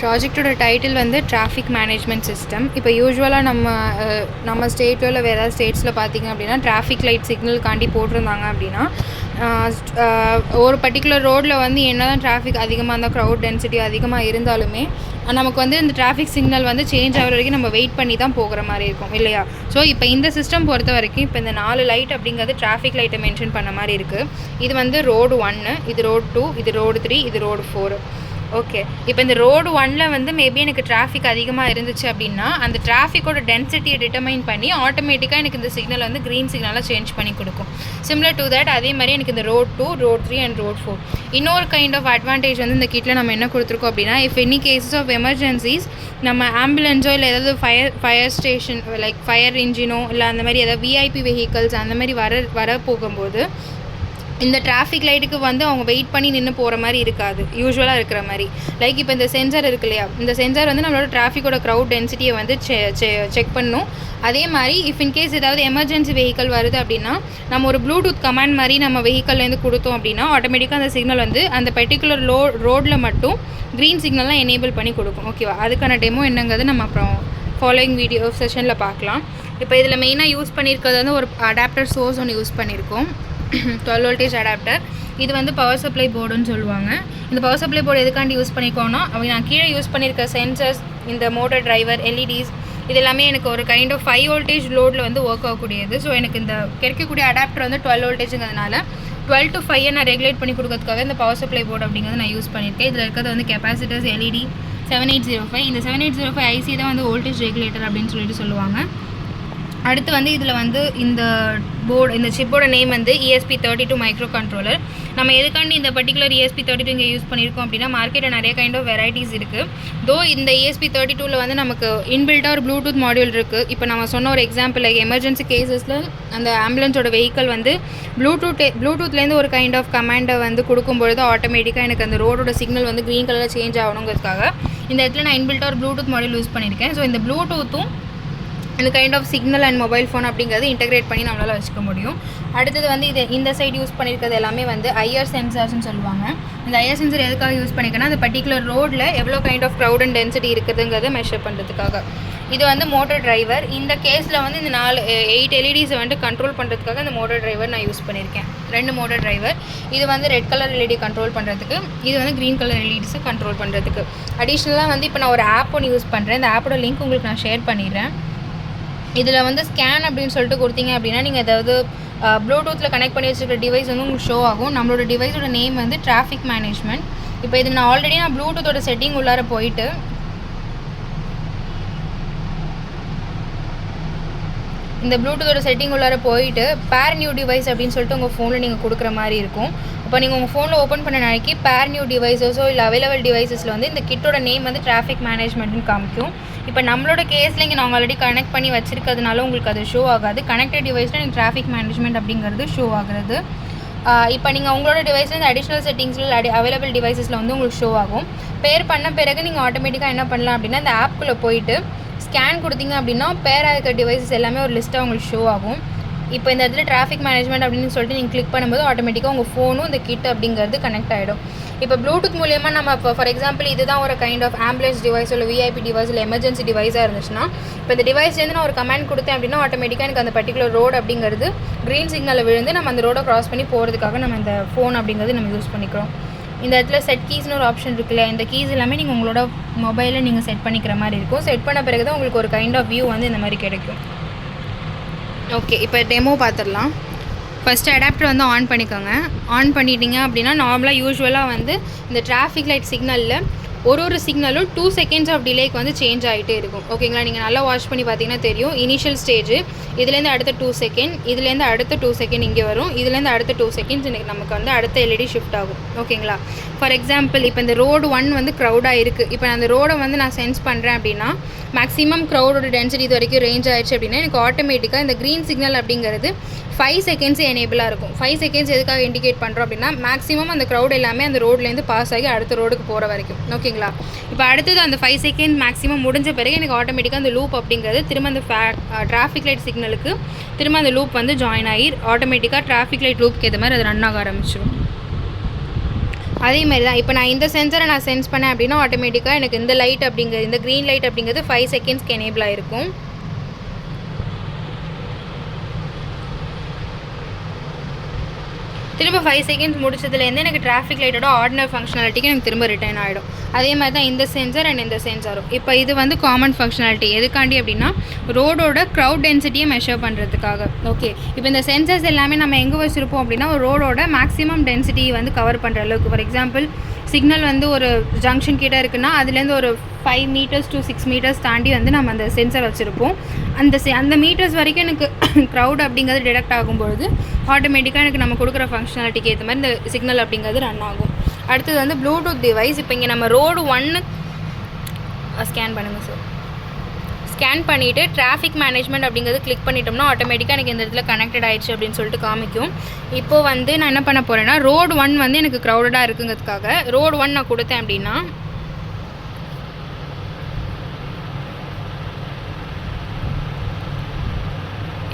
ப்ராஜெக்டோட title வந்து traffic management system. இப்போ யூஸ்வலாக நம்ம ஸ்டேட்டில் இல்லை வேறு ஏதாவது ஸ்டேட்ஸில் பார்த்திங்க அப்படின்னா டிராஃபிக் லைட் சிக்னலுக்காண்டி போட்டிருந்தாங்க அப்படின்னா ஒரு பர்டிகுலர் ரோடில் வந்து என்ன தான் டிராஃபிக் அதிகமாக இருந்தால் க்ரௌட் டென்சிட்டி அதிகமாக இருந்தாலுமே நமக்கு வந்து இந்த டிராஃபிக் சிக்னல் வந்து சேஞ்ச் ஆகிற வரைக்கும் நம்ம வெயிட் பண்ணி தான் போகிற மாதிரி இருக்கும் இல்லையா. ஸோ இப்போ இந்த சிஸ்டம் பொறுத்த வரைக்கும் இப்போ இந்த 4 லைட் அப்படிங்கிறது டிராஃபிக் லைட்டை மென்ஷன் பண்ண மாதிரி இருக்குது. இது வந்து ரோடு 1, இது ரோடு 2, இது ரோடு 3, இது ரோடு 4. ஓகே, இப்போ இந்த ரோடு 1ல் வந்து மேபி எனக்கு டிராஃபிக் அதிகமாக இருந்துச்சு அப்படின்னா அந்த டிராஃபிக்கோட டென்சிட்டியை டிட்டர்மைன் பண்ணி ஆட்டோமேட்டிக்காக எனக்கு இந்த சிக்னல் வந்து க்ரீன் சிக்னலாக சேஞ்ச் பண்ணி கொடுக்கும். சிமிலர் டு தட் அதே மாதிரி எனக்கு இந்த ரோட் 2, ரோட் 3 அண்ட் ரோட் 4. இன்னொரு கைண்ட் ஆஃப் அட்வான்டேஜ் வந்து இந்த கிட்டில் நம்ம என்ன கொடுத்துருக்கோம் அப்படின்னா, if any cases of emergencies நம்ம ஆம்புலன்ஸோ இல்லை ஏதாவது ஃபயர் ஸ்டேஷன் லைக் ஃபயர் இன்ஜினோ இல்லை அந்த மாதிரி ஏதாவது விஐபி வெஹிக்கல்ஸ் அந்த மாதிரி வர போகும்போது இந்த டிராஃபிக் லைட்டுக்கு வந்து அவங்க வெயிட் பண்ணி நின்று போகிற மாதிரி இருக்காது யூஸ்வலாக இருக்கிற மாதிரி. லைக் இப்போ இந்த சென்சார் இருக்கு இல்லையா, இந்த சென்சார் வந்து நம்மளோட டிராஃபிக்கோட க்ரௌட் டென்சிட்டியை வந்து செக் பண்ணும். அதே மாதிரி இஃப் இன்கேஸ் ஏதாவது எமர்ஜென்சி வெஹிக்கல் வருது அப்படின்னா நம்ம ஒரு ப்ளூடூத் கமாண்ட் மாதிரி நம்ம வெஹிக்கல்லேருந்து கொடுத்தோம் அப்படின்னா ஆட்டோமேட்டிக்காக அந்த சிக்னல் வந்து அந்த பர்டிகுலர் ரோடில் மட்டும் க்ரீன் சிக்னல்லாம் எனேபிள் பண்ணி கொடுக்கும். ஓகேவா, அதுக்கான டெமோ என்னங்கிறது நம்ம அப்புறம் ஃபாலோயிங் வீடியோ செஷனில் பார்க்கலாம். இப்போ இதில் மெயினாக யூஸ் பண்ணியிருக்கிறது வந்து ஒரு அடாப்டர் சோர்ஸ் ஒன்று யூஸ் பண்ணியிருக்கோம், 12 வோல்டேஜ் அடாப்டர். இது வந்து பவர் சப்ளை போர்டுன்னு சொல்லுவாங்க. இந்த பவர் சப்ளை போர்டு எதுக்காண்டி யூஸ் பண்ணிக்கோன்னா நான் கீழே யூஸ் பண்ணியிருக்க சென்சர்ஸ், இந்த மோட்டர் டிரைவர், எல்இடிஸ் இது எல்லாமே எனக்கு ஒரு கைண்ட் ஆஃப் 5 வோல்டேஜ் லோடில் வந்து ஒர்க் ஆகக்கூடியது. ஸோ எனக்கு இந்த கிடைக்கக்கூடிய அடாப்டர் வந்து 12 வோல்டேஜுங்கிறதுனால 12 to 5 நான் ரெகுலேட் பண்ணி கொடுக்கறதுக்காக இந்த பவர் சப்ளை போர்டு அப்படிங்கிறது நான் யூஸ் பண்ணியிருக்கேன். இதில் இருக்கிறது வந்து கெப்பாசிட்டர்ஸ், எல்இடி 7805. இந்த 7805 ஐசி தான் வந்து வோல்டேஜ் ரெகுலேட்டர் அப்படின்னு சொல்லுவாங்க. அடுத்து வந்து இதில் வந்து இந்த போர்டு, இந்த சிப்போட நேம் வந்து ESP32 மைக்ரோ கண்ட்ரோலர். நம்ம எதுக்காண்டி இந்த பர்டிகுலர் ESP32 இங்கே யூஸ் பண்ணியிருக்கோம் அப்படின்னா மார்க்கெட்டில் நிறைய கைண்ட் ஆஃப் வெரைட்டிஸ் இருக்குது. தோ இந்த ESP32ல் வந்து நமக்கு இன்பில்ட்டாக ஒரு ப்ளூடூத் மாடியூல் இருக்குது. இப்போ நம்ம சொன்ன ஒரு எக்ஸாம்பிள் லைக் எமர்ஜென்சி கேசஸில் அந்த ஆம்புலன்ஸோட வெஹிக்கல் வந்து ப்ளூடூத்லேருந்து ஒரு கைண்ட் ஆஃப் கமாண்டை வந்து கொடுக்கும்பொழுது ஆட்டோமேட்டிக்காக எனக்கு அந்த ரோடோட சிக்னல் வந்து க்ரீன் கலரில் சேஞ்ச் ஆகணுங்கிறதுக்காக இந்த இடத்துல நான் இன்பில்ட்டாக ஒரு ப்ளூடூத் மாடியூல் யூஸ் பண்ணியிருக்கேன். ஸோ இந்த ப்ளூடூத்தும் இந்த kind of signal and mobile phone அப்படிங்கிறது இன்டெகிரேட் பண்ணி நம்மளால் வச்சுக்க முடியும். அடுத்தது வந்து இந்த சைடு யூஸ் பண்ணியிருக்கிறது எல்லாமே வந்து ஐஆர் சென்சார்ஸ்னு சொல்லுவாங்க. இந்த ஐஆர் சென்சர் எதுக்காக யூஸ் பண்ணிக்கன்னா அந்த பர்டிகுலர் ரோடில் எவ்வளோ kind of crowd and density இருக்குதுங்கிறத மெஷர் பண்ணுறதுக்காக. இது வந்து மோட்டர் டிரைவர். இந்த கேஸில் வந்து இந்த 8 எல்இடிஸை வந்து கண்ட்ரோல் பண்ணுறதுக்காக இந்த மோட்டர் டிரைவர் நான் யூஸ் பண்ணியிருக்கேன். 2 மோட்டர் டிரைவர். இது வந்து ரெட் கலர் எல்இடி கண்ட்ரோல் பண்ணுறதுக்கு, இது வந்து க்ரீன் கலர் எல்இடிஸை கண்ட்ரோல் பண்ணுறதுக்கு. அடிஷ்னலாக வந்து இப்போ நான் ஒரு ஆப் ஒன்று யூஸ் பண்ணுறேன். இந்த ஆப்போட லிங்க் உங்களுக்கு நான் ஷேர் பண்ணிடுறேன். இதில் வந்து ஸ்கேன் அப்படின்னு சொல்லிட்டு கொடுத்தீங்க அப்படின்னா நீங்கள் ஏதாவது ப்ளூடூத்தில் கனெக்ட் பண்ணி வச்சுருக்க டிவைஸ் வந்து உங்களுக்கு ஷோ ஆகும். நம்மளோட டிவைஸோட நேம் வந்து டிராஃபிக் மேனேஜ்மெண்ட். இப்போ இது நான் ஆல்ரெடி ப்ளூடூத்தோட செட்டிங் உள்ளார போயிட்டு இந்த ப்ளூடூத்தோட செட்டிங் உள்ளார போயிட்டு பேர் நியூ டிவைஸ் அப்படின்னு சொல்லிட்டு உங்கள் ஃபோனில் நீங்கள் கொடுக்குற மாதிரி இருக்கும். இப்போ நீங்கள் உங்கள் ஃபோனில் ஓப்பன் பண்ண நாளைக்கு பேர் நியூ டிவைஸஸோ இல்லை அவைலபிள் டிவைஸஸில் வந்து இந்த கிட்டோட நேம் வந்து டிராஃபிக் மேனேஜ்மெண்ட்னு காமிக்கும். இப்போ நம்மளோட கேஸில் இங்கே நாங்கள் ஆல்ரெடி கனெக்ட் பண்ணி வச்சிருக்கிறதுனால உங்களுக்கு அது ஷோ ஆகாது. கனெக்டட் டிவைஸில் எனக்கு டிராஃபிக் மேனேஜ்மெண்ட் அப்படிங்கிறது ஷோ ஆகுறது. இப்போ நீங்கள் உங்களோட டிவைஸில் இந்த அடிஷ்னல் செட்டிங்ஸில் அவைலபிள் டிவைஸஸில் வந்து உங்களுக்கு ஷோ ஆகும். பேர் பண்ண பிறகு நீங்கள் ஆட்டோமேட்டிக்காக என்ன பண்ணலாம் அப்படின்னா இந்த ஆப்குள்ளே போயிட்டு ஸ்கேன் கொடுத்தீங்க அப்படின்னா பேராக இருக்கிற டிவைஸஸ் எல்லாமே ஒரு லிஸ்ட்டாக உங்களுக்கு ஷோ ஆகும். இப்போ இந்த இடத்துல டிராஃபிக் மேனேஜ்மெண்ட் அப்படின்னு சொல்லிட்டு நீங்கள் கிளிக் பண்ணும்போது ஆட்டோமேட்டிக்காக உங்கள் ஃபோனும் இந்த கிட் அப்படிங்கிறது கனெக்ட் ஆகிடும். இப்போ ப்ளூடூத் மூலியமாக நம்ம இப்போ ஃபார் எக்ஸாம்பிள் இதுதான் ஒரு கைண்ட் ஆஃப் ஆம்புலன்ஸ் டிவைஸ் இல்லை விஐபி டிவைஸ் இல்லை எமர்ஜென்சி டிவைஸாக இருந்துச்சுன்னா இப்போ இந்த டிவைஸ்லேருந்து நான் ஒரு கமெண்ட் கொடுத்தேன் அப்படின்னா ஆட்டோமேட்டிக்காக எனக்கு அந்த பர்டிகுலர் ரோடு அப்படிங்கிறது க்ரீன் சிக்னலில் விழுந்து நம்ம அந்த ரோடை க்ராஸ் பண்ணி போகிறதுக்காக நம்ம இந்த ஃபோன் அப்படிங்கிறது நம்ம யூஸ் பண்ணிக்கிறோம். இந்த இடத்துல செட் கீஸ்னு ஒரு ஆப்ஷன் இருக்குல்ல, இந்த கீஸ் எல்லாமே நீங்கள் உங்களோட மொபைலில் நீங்கள் செட் பண்ணிக்கிற மாதிரி இருக்கும். செட் பண்ண பிறகு தான் உங்களுக்கு ஒரு கைண்ட் ஆஃப் வியூ வந்து இந்த மாதிரி கிடைக்கும். ஓகே, இப்போ டெமோ பார்த்துடலாம். ஃபஸ்ட்டு அடாப்டர் வந்து ஆன் பண்ணிக்கோங்க. ஆன் பண்ணிட்டீங்க அப்படின்னா நார்மலாக யூஸ்வலாக வந்து இந்த டிராஃபிக் லைட் சிக்னலில் ஒரு சிக்னலும் 2 செகண்ட்ஸ் ஆஃப் டிலேக்கு வந்து சேஞ்ச் ஆகிட்டே இருக்கும். ஓகேங்களா, நீங்கள் நல்லா வாட்ச் பண்ணி பார்த்தீங்கன்னா தெரியும். இனிஷியல் ஸ்டேஜ் இதுலேருந்து அடுத்த 2 செகண்ட், இதுலேருந்து அடுத்த 2 செகண்ட் இங்கே வரும், இதுலேருந்து அடுத்த 2 செகண்ட்ஸ் எனக்கு நமக்கு வந்து அடுத்த எல்இடி ஷிஃப்ட் ஆகும். ஓகேங்களா, ஃபார் எக்ஸாம்பிள் இப்போ இந்த ரோடு 1 வந்து க்ரௌடாக இருக்குது. இப்போ அந்த ரோடை வந்து நான் சென்ஸ் பண்ணுறேன் அப்படின்னா மேக்ஸிமம் க்ரௌடோட டென்சிட்டி இது வரைக்கும் ரேஞ்ச் ஆயிடுச்சு அப்படின்னா எனக்கு ஆட்டோமேட்டிக்காக இந்த க்ரீன் சிக்னல் அப்படிங்கிறது 5 செகண்ட்ஸ் எனேபிளாக இருக்கும். 5 செகண்ட்ஸ் எதுக்காக இண்டிகேட் பண்ணுறோம் அப்படின்னா மேக்ஸிமம் அந்த க்ரௌட் எல்லாமே அந்த ரோட்லேருந்து பாஸ் ஆகி அடுத்த ரோடுக்கு போகிற வரைக்கும். ஓகேங்களா, இப்போ அடுத்தது அந்த 5 செகண்ட் மேக்ஸிமம் முடிஞ்ச பிறகு எனக்கு ஆட்டோமேட்டிக்காக அந்த லூப் அப்படிங்கிறது திரும்ப அந்த டிராஃபிக் லைட் சிக்னலுக்கு திரும்ப அந்த லூப் வந்து ஜாயின் ஆகி ஆட்டோமேட்டிக்காக டிராஃபிக் லைட் லூப்புக்கு ஏற்ற மாதிரி அது ரன் ஆக ஆரம்பிச்சிடும். அதே மாதிரி தான் இப்போ நான் இந்த சென்சரை நான் சென்ஸ் பண்ணேன் அப்படின்னா ஆட்டோமேட்டிக்காக எனக்கு இந்த லைட் அப்படிங்கிறது, இந்த க்ரீன் லைட் அப்படிங்கிறது 5 செகண்ட்ஸ்க்கு எனேபிள் ஆகிருக்கும். திரும்ப 5 செகண்ட்ஸ் முடிச்சதுலேருந்து எனக்கு டிராஃபிக் லைட்டோட ஆர்டினரி ஃபங்க்ஷனாலிட்டிக்கு எனக்கு திரும்ப ரிட்டர்ன் ஆகிடும். அதே மாதிரி தான் இந்த சென்சர் அண்ட் இந்த சென்சாரும். இப்போ இது வந்து காமன் ஃபங்க்ஷனாலிட்டி எதுக்காண்டி அப்படின்னா ரோடோட க்ரௌட் டென்சிட்டியை மெஷர் பண்ணுறதுக்காக. ஓகே, இப்போ இந்த சென்சர்ஸ் எல்லாமே நம்ம எங்கே வச்சுருப்போம் அப்படின்னா ஒரு ரோடோட மேக்ஸிமம் டென்சிட்டி வந்து கவர் பண்ணுற அளவுக்கு. ஃபார் எக்ஸாம்பிள் சிக்னல் வந்து ஒரு ஜங்ஷன் கிட்டே இருக்குன்னா அதுலேருந்து ஒரு 5 மீட்டர்ஸ் to 6 மீட்டர்ஸ் தாண்டி வந்து நம்ம அந்த சென்சர் வச்சுருப்போம். அந்த மீட்டர்ஸ் வரைக்கும் எனக்கு க்ரௌட் அப்படிங்கிறது டிடெக்ட் ஆகும்பொழுது ஆட்டோமேட்டிக்காக எனக்கு நம்ம கொடுக்குற ஃபங்க்ஷனாலிட்டிக்கு ஏற்ற மாதிரி இந்த சிக்னல் அப்படிங்கிறது ரன் ஆகும். அடுத்தது வந்து ப்ளூடூத் டிவைஸ். இப்போ இங்கே நம்ம ரோடு 1 ஸ்கேன் பண்ணுங்கள் சார். ஸ்கேன் பண்ணிவிட்டு டிராஃபிக் மேனேஜ்மெண்ட் அப்படிங்கிறது கிளிக் பண்ணிட்டோம்னா ஆட்டோமேட்டிக்காக எனக்கு இந்த இடத்துல கனெக்டட் ஆகிடுச்சு அப்படின்னு சொல்லிட்டு காமிக்கும். இப்போது வந்து நான் என்ன பண்ண போகிறேன்னா ரோடு 1 வந்து எனக்கு க்ரௌடடாக இருக்குங்கிறதுக்காக ரோடு 1 நான் கொடுத்தேன் அப்படின்னா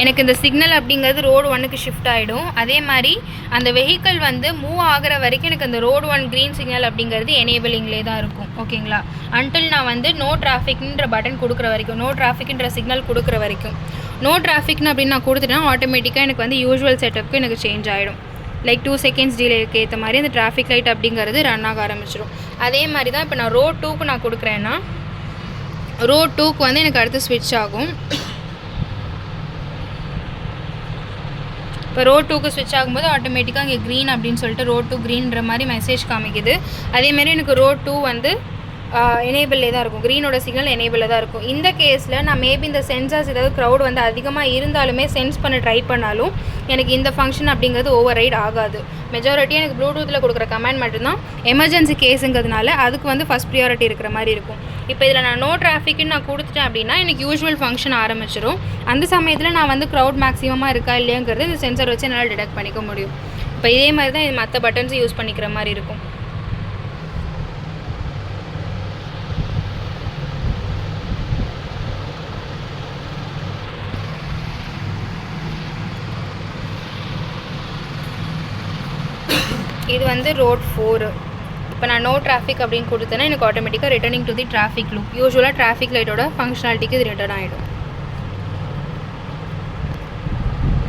எனக்கு இந்த சிக்னல் அப்படிங்கிறது ரோடு 1க்கு ஷிஃப்ட் ஆகிடும். அதே மாதிரி அந்த வெஹிக்கிள் வந்து மூவ் ஆகிற வரைக்கும் எனக்கு அந்த ரோடு 1 க்ரீன் சிக்னல் அப்படிங்கிறது எனேபிளிங்லே தான் இருக்கும். ஓகேங்களா, அன்டில் நான் வந்து நோ டிராஃபிக்ன்ற பட்டன் கொடுக்குற வரைக்கும், நோ டிராஃபிக்ன்ற சிக்னல் கொடுக்குற வரைக்கும். நோ டிராஃபிக்னு அப்படின்னு நான் கொடுத்துட்டேன்னா ஆட்டோமேட்டிக்காக எனக்கு வந்து யூஸ்வல் செட்டப்புக்கு எனக்கு சேஞ்ச் ஆகிடும். லைக் 2 செகண்ட்ஸ் டிலேக்கு ஏற்ற மாதிரி அந்த டிராஃபிக் லைட் அப்படிங்கிறது ரன் ஆக ஆரம்பிச்சிடும். அதே மாதிரி தான் இப்போ நான் ரோட் 2க்கு நான் கொடுக்குறேன்னா ரோட் 2க்கு வந்து எனக்கு அடுத்து ஸ்விட்ச் ஆகும். இப்போ ரோட் 2க்கு ஸ்விட்ச் ஆகும்போது ஆட்டோமேட்டிக்காக இங்கே க்ரீன் அப்படின்னு சொல்லிட்டு ரோட் 2 க்ரீன்ற மாதிரி மெசேஜ் காமிக்குது. அதேமாரி எனக்கு ரோட் 2 வந்து எனேபிளே தான் இருக்கும், க்ரீனோட சிக்னல் எனேபிளில் தான் இருக்கும். இந்த கேஸில் நான் மேபி இந்த சென்சார்ஸ் ஏதாவது க்ரௌட் வந்து அதிகமாக இருந்தாலுமே சென்ஸ் பண்ண ட்ரை பண்ணாலும் எனக்கு இந்த ஃபங்க்ஷன் அப்படிங்கிறது ஓவர் ரைட் ஆகாது. மெஜாரிட்டியாக எனக்கு ப்ளூடூத்தில் கொடுக்குற கமெண்ட் மட்டும்தான் எமர்ஜென்சி கேஸுங்கிறதுனால அதுக்கு வந்து ஃபஸ்ட் ப்ரியாரிட்டி இருக்கிற மாதிரி இருக்கும். இப்போ இதில் நான் நோ டிராஃபிக்னு நான் கொடுத்துட்டேன் அப்படின்னா எனக்கு யூஸ்வல் ஃபங்க்ஷன் ஆரம்பிச்சிடும். அந்த சமயத்தில் நான் வந்து க்ரௌட் மேக்ஸிமமாக இருக்கா இல்லையாங்கிறது இந்த சென்சார் வச்சு என்னால் டிடெக்ட் பண்ணிக்க முடியும். இப்போ இதே மாதிரி தான் இது மற்ற பட்டன்ஸை யூஸ் பண்ணிக்கிற மாதிரி இருக்கும். இது வந்து ரோட் 4. இப்போ நான் நோ டிராஃபிக் அப்படின்னு கொடுத்தேன்னா எனக்கு ஆட்டோமேட்டிக்காக returning to the traffic loop. யூஸ்வலாக டிராஃபிக் லைட்டோட ஃபங்க்ஷனாலிட்டிக்கு இது ரிட்டர்ன் ஆகிடும்.